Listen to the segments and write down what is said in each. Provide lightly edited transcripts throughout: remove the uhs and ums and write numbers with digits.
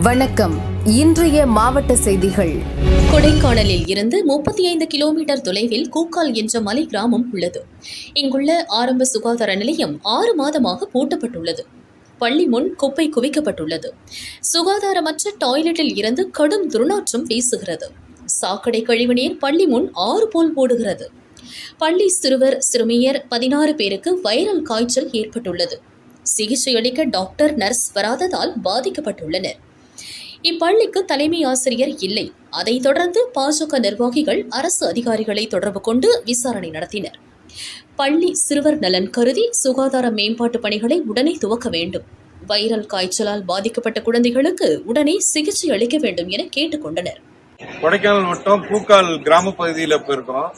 வணக்கம். இன்றைய மாவட்ட செய்திகள். கொடைக்கானலில் இருந்து 35 கிலோமீட்டர் தொலைவில் கூக்கால் என்ற மலை கிராமம் உள்ளது. இங்குள்ள ஆரம்ப சுகாதார நிலையம் 6 மாதமாக பூட்டப்பட்டுள்ளது. பள்ளி முன் குப்பை குவிக்கப்பட்டுள்ளது. சுகாதாரமற்ற டாய்லெட்டில் இருந்து கடும் துர்நாற்றம் வீசுகிறது. சாக்கடை கழிவுநீர் பள்ளி முன் ஆறு போல் ஓடுகிறது. பள்ளி சிறுவர் சிறுமியர் 16 பேருக்கு வைரல் காய்ச்சல் ஏற்பட்டுள்ளது. சிகிச்சை அளிக்க டாக்டர், நர்ஸ் வராததால் பாதிக்கப்பட்டுள்ளனர். இப்பள்ளிக்கு தலைமை ஆசிரியர் இல்லை. அதைத் தொடர்ந்து பாஜக நிர்வாகிகள் அரசு அதிகாரிகளை தொடர்பு கொண்டு விசாரணை நடத்தினர். பள்ளி சிறுவர் நலன் கருதி சுகாதார மேம்பாட்டு பணிகளை உடனே துவக்க வேண்டும். வைரல் காய்ச்சலால் பாதிக்கப்பட்ட குழந்தைகளுக்கு உடனே சிகிச்சை அளிக்க வேண்டும் என கேட்டுக் கொண்டனர். கொடைக்கானல் மட்டும் பூக்கால் கிராம பகுதியில் போயிருக்கோம்.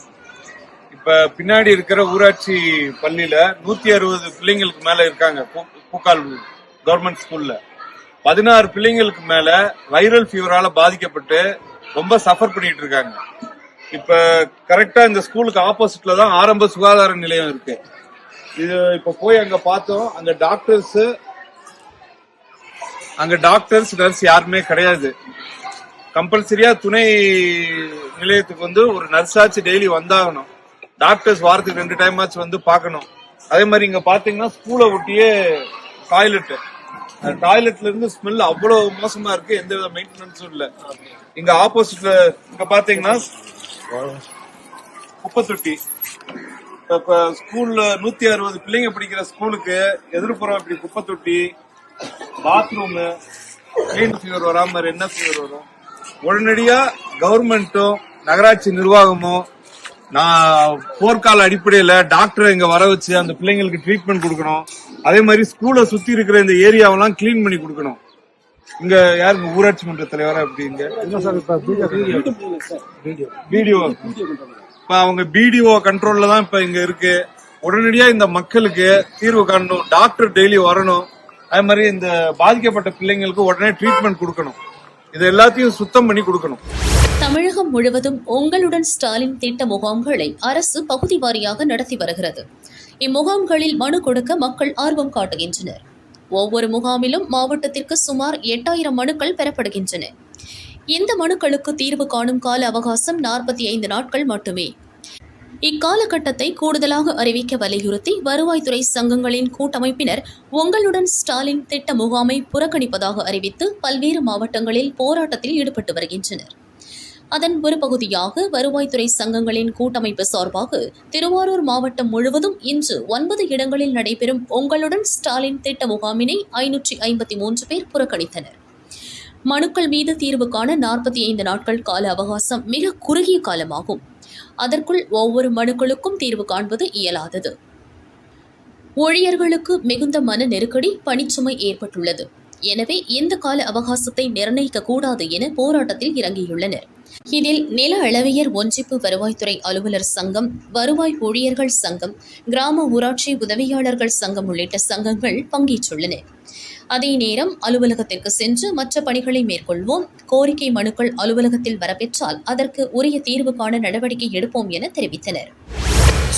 இப்ப பின்னாடி இருக்கிற ஊராட்சி பள்ளியில 160 பிள்ளைங்களுக்கு மேல இருக்காங்க. பூக்கால் கவர்மெண்ட் ஸ்கூல்ல 16 பிள்ளைங்களுக்கு மேல வைரல் ஃபீவரால பாதிக்கப்பட்டு ரொம்ப சஃபர் பண்ணிட்டு இருக்காங்க. இப்ப கரெக்டா இந்த ஸ்கூலுக்கு ஆப்போசிட்ல தான் ஆரம்ப சுகாதார நிலையம் இருக்கு. இது இப்ப போய் அங்க பார்த்தோம். அங்க டாக்டர்ஸ் நர்ஸ் யாருமே கிடையாது. கம்பல்சரியா துணை நிலையத்துக்கு வந்து ஒரு நர்ஸாச்சு டெய்லி வந்தாகணும். டாக்டர்ஸ் வாரத்துக்கு 2 டைம் ஆச்சு வந்து பார்க்கணும். அதே மாதிரி இங்க பாத்தீங்கன்னா ஸ்கூலை ஒட்டியே டாய்லெட்ல இருந்து ஸ்மெல் அவ்வளவு மோசமா இருக்கு. எந்த வித மெயின்டெனன்ஸும் இல்ல. இங்க ஆப்போசிட்ல இங்க பாத்தீங்கன்னா குப்பை தொட்டி. இப்ப ஸ்கூல்ல 160 பிள்ளைங்க படிக்கிற ஸ்கூலுக்கு எதிர்ப்புறம் இப்படி குப்பை தொட்டி, பாத்ரூம், கிளீன் ஃபீவர் வராம என்ன ஃபீவர் வரும்? உடனடியா கவர்மெண்ட்டும் நகராட்சி நிர்வாகமும் நான் போர்க்கால அடிப்படையில டாக்டரை இங்க வர வச்சு அந்த பிள்ளைங்களுக்கு ட்ரீட்மெண்ட் கொடுக்கணும். அதே மாதிரி ஸ்கூலை சுத்தி இருக்கிற இந்த ஏரியாவெல்லாம் கிளீன் பண்ணி கொடுக்கணும். இங்க யாருக்கு ஊராட்சி மன்ற தலைவரா அப்படிங்க பிடிஓ, இப்ப அவங்க பிடிஓ கண்ட்ரோல்ல தான் இப்ப இங்க இருக்கு. உடனடியா இந்த மக்களுக்கு தீர்வு காணணும். டாக்டர் டெய்லி வரணும். அதே மாதிரி இந்த பாதிக்கப்பட்ட பிள்ளைங்களுக்கு உடனே ட்ரீட்மெண்ட் கொடுக்கணும். இது எல்லாத்தையும் சுத்தம் பண்ணி கொடுக்கணும். தமிழகம் முழுவதும் உங்களுடன் ஸ்டாலின் திட்ட முகாம்களை அரசு பகுதி வாரியாக நடத்தி வருகிறது. இம்முகாம்களில் மனு கொடுக்க மக்கள் ஆர்வம் காட்டுகின்றனர். ஒவ்வொரு முகாமிலும் மாவட்டத்திற்கு சுமார் 8000 மனுக்கள் பெறப்படுகின்றன. இந்த மனுக்களுக்கு தீர்வு காணும் கால அவகாசம் 45 நாட்கள் மட்டுமே. இக்காலகட்டத்தை கூடுதலாக அறிவிக்க வலியுறுத்தி வருவாய்த்துறை சங்கங்களின் கூட்டமைப்பினர் உங்களுடன் ஸ்டாலின் திட்ட முகாமை புறக்கணிப்பதாக அறிவித்து பல்வேறு மாவட்டங்களில் போராட்டத்தில் ஈடுபட்டு வருகின்றனர். அதன் ஒரு பகுதியாக வருவாய்த்துறை சங்கங்களின் கூட்டமைப்பு சார்பாக திருவாரூர் மாவட்டம் முழுவதும் இன்று 9 இடங்களில் நடைபெறும் உங்களுடன் ஸ்டாலின் திட்ட முகாமினை 553 பேர் புறக்கணித்தனர். மனுக்கள் மீது தீர்வு காண 45 நாட்கள் கால அவகாசம் மிக குறுகிய காலமாகும். அதற்குள் ஒவ்வொரு மனுக்களுக்கும் தீர்வு காண்பது இயலாதது. ஊழியர்களுக்கு மிகுந்த மன நெருக்கடி, பணிச்சுமை ஏற்பட்டுள்ளது. எனவே இந்த கால அவகாசத்தை நிர்ணயிக்க கூடாது என போராட்டத்தில் இறங்கியுள்ளனர். இதில் நில அளவியர் ஒன்றிப்பு வருவாய்த்துறை அலுவலர் சங்கம், வருவாய் ஊழியர்கள் சங்கம், கிராம ஊராட்சி உதவியாளர்கள் சங்கம் உள்ளிட்ட சங்கங்கள் பங்கேற்றுள்ளன. அதே நேரம் அலுவலகத்திற்கு சென்று மற்ற பணிகளை மேற்கொள்வோம். கோரிக்கை மனுக்கள் அலுவலகத்தில் வரப்பெற்றால் அதற்கு உரிய தீர்வு காண நடவடிக்கை எடுப்போம் என தெரிவித்தனர்.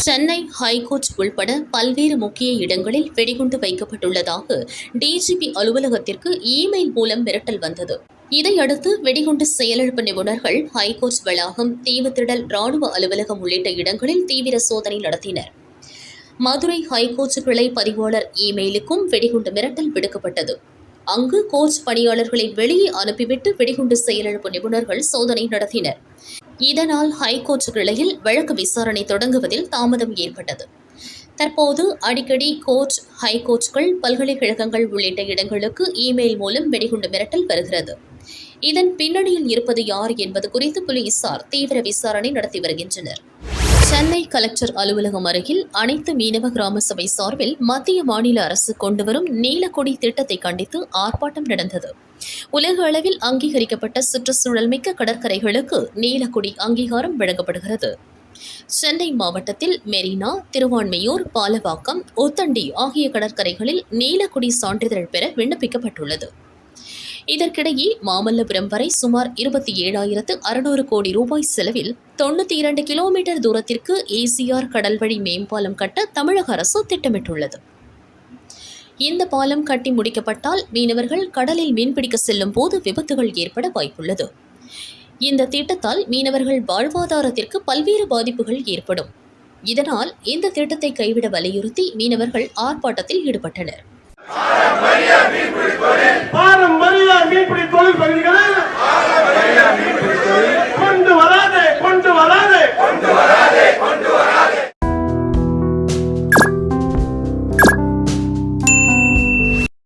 சென்னை ஹைகோர்ட் உள்பட பல்வேறு முக்கிய இடங்களில் வெடிகுண்டு வைக்கப்பட்டுள்ளதாக டிஜிபி அலுவலகத்திற்கு இமெயில் மூலம் மிரட்டல் வந்தது. இதையடுத்து வெடிகுண்டு செயலிழப்பு நிபுணர்கள் ஹைகோர்ட் வளாகம், தீவுத்திடல், ராணுவ அலுவலகம் உள்ளிட்ட இடங்களில் தீவிர சோதனை நடத்தினர். மதுரை ஹைகோர்ட் கிளை பதிவாளர் இமெயிலுக்கும் வெடிகுண்டு மிரட்டல் விடுக்கப்பட்டது. அங்கு கோர்ட் பணியாளர்களை வெளியே அனுப்பிவிட்டு வெடிகுண்டு செயலிழப்பு நிபுணர்கள் சோதனை நடத்தினர். இதனால் ஹைகோர்ட் கிளையில் வழக்கு விசாரணை தொடங்குவதில் தாமதம் ஏற்பட்டது. தற்போது அடிக்கடி கோர்ட், ஹைகோர்ட்கள், பல்கலைக்கழகங்கள் உள்ளிட்ட இடங்களுக்கு இமெயில் மூலம் வெடிகுண்டு மிரட்டல் வருகிறது. இதன் பின்னணியில் இருப்பது யார் என்பது குறித்து போலீசார் தீவிர விசாரணை நடத்தி வருகின்றனர். சென்னை கலெக்டர் அலுவலகம் அருகில் அனைத்து மீனவ கிராம சபை சார்பில் மத்திய மாநில அரசு கொண்டுவரும் நீலக்கொடி திட்டத்தை கண்டித்து ஆர்ப்பாட்டம் நடந்தது. உலக அளவில் அங்கீகரிக்கப்பட்ட சுற்றுச்சூழல் மிக்க கடற்கரைகளுக்கு நீலக்கொடி அங்கீகாரம் வழங்கப்படுகிறது. சென்னை மாவட்டத்தில் மெரினா, திருவான்மையூர், பாலவாக்கம், ஊத்தண்டி ஆகிய கடற்கரைகளில் நீலக்கொடி சான்றிதழ் பெற விண்ணப்பிக்கப்பட்டுள்ளது. இதற்கிடையே மாமல்லபுரம் வரை சுமார் 27,600 கோடி ரூபாய் செலவில் 92 கிலோமீட்டர் தூரத்திற்கு ஏசிஆர் கடல்வழி மேம்பாலம் கட்ட தமிழக அரசு திட்டமிட்டுள்ளது. இந்த பாலம் கட்டி முடிக்கப்பட்டால் மீனவர்கள் கடலில் மீன்பிடிக்க செல்லும் போது விபத்துகள் ஏற்பட வாய்ப்புள்ளது. இந்த திட்டத்தால் மீனவர்கள் வாழ்வாதாரத்திற்கு பல்வேறு பாதிப்புகள் ஏற்படும். இதனால் இந்த திட்டத்தை கைவிட வலியுறுத்தி மீனவர்கள் ஆர்ப்பாட்டத்தில் ஈடுபட்டனர்.